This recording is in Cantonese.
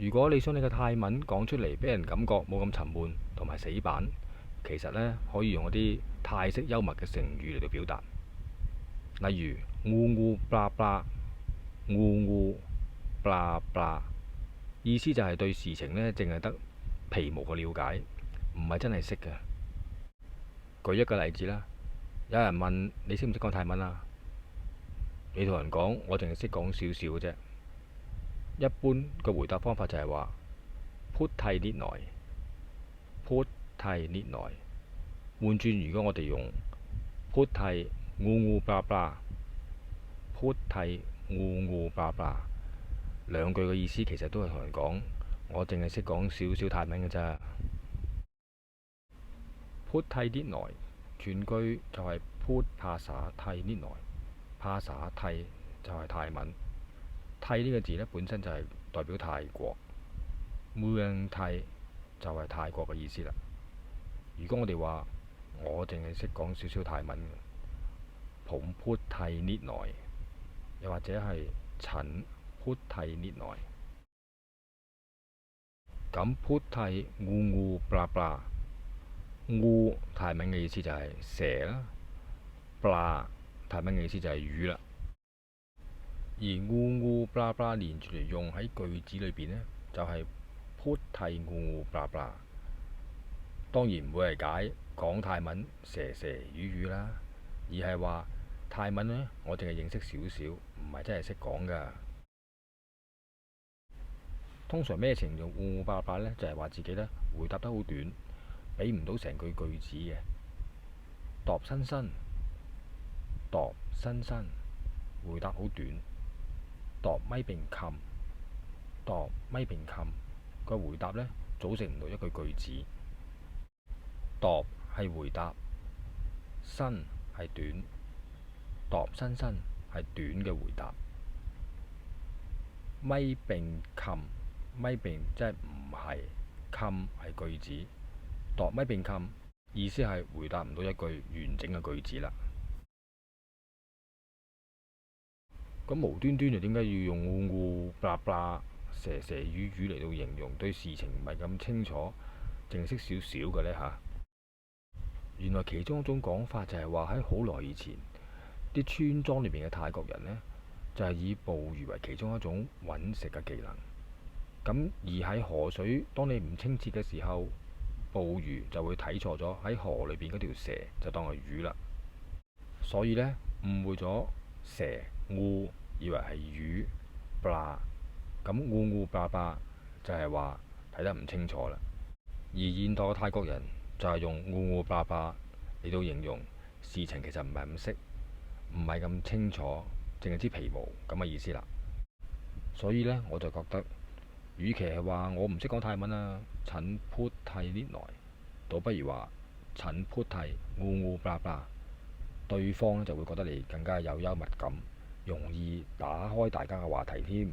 如果你想你嘅泰文講出嚟，俾人感覺冇咁沉悶同埋死板，其實呢可以用一啲泰式幽默嘅成語嚟到表達，例如烏烏巴巴、烏烏巴巴，意思就係對事情呢淨係得皮毛嘅了解，唔係真係識嘅。舉一個例子啦，有人問你識唔識講泰文啊？你同人講我淨係識講少少嘅啫。一般嘅回答方法就係話 พูดไทยนิดหน่อยพูดไทยนิดหน่อย。換轉，如果我哋用 พูดไทยงูงู巴巴พูดไทยงูงู巴巴，兩句嘅意思其實都係同人講我淨係識講少少泰文嘅咋。พูดไทยนิดหน่อย全句就係 พูดภาษาไทยนิดหน่อย，ภาษาไทย就係泰文。泰呢個字呢，本身就係代表泰國，เมืองไทย就係泰國嘅意思啦。如果我哋話我淨係識講少少泰文，ผมพูดไทยนิดหน่อย，又或者係ฉันพูดไทยนิดหน่อย。咁พูดไทยงูงูปลาปลา，งู泰文嘅意思就係蛇啦，ปลา泰文嘅意思就係魚啦。而งูงู巴拉巴拉連住嚟用喺句子裏邊呢，就係 พูดไทยงูงู巴拉巴拉。當然唔會係解講泰文蛇蛇魚魚啦，而係話泰文呢，我淨係認識少少，唔係真係識講㗎。通常咩情用งูงู巴拉巴拉呢？就係話自己呢回答得好短，俾唔到成句句子嘅。度新新，度新新，回答好短。度咪並冚，度咪並冚個回答呢，組成唔到一句句子。度係回答，新係短，度新新係短嘅回答。咪並冚，咪並即係唔係，冚係句子。度咪並冚意思係回答唔到一句完整嘅句子啦。咁無端端就點解要用烏烏巴巴蛇蛇魚魚嚟到形容對事情唔係咁清楚，淨係識少少嘅呢？原來其中一種講法就係話喺好耐以前，啲村莊裏面嘅泰國人呢，就係以捕魚為其中一種揾食嘅技能。咁而喺河水當你唔清澈嘅時候，捕魚就會睇錯咗喺河裏邊嗰條蛇，就當係魚啦。所以呢，誤會咗蛇烏，以為係魚巴，咁烏烏巴巴就係話睇得唔清楚啦。而現代嘅泰國人就係用烏烏巴巴嚟到形容事情其實唔係咁識，唔係咁清楚，淨係知皮毛咁嘅意思啦。所以呢，我就覺得，與其係話我唔識講泰文啊，陳潑泰呢來，倒不如話陳潑泰烏烏巴巴，對方就會覺得你更加有幽默感，容易打開大家嘅話題添。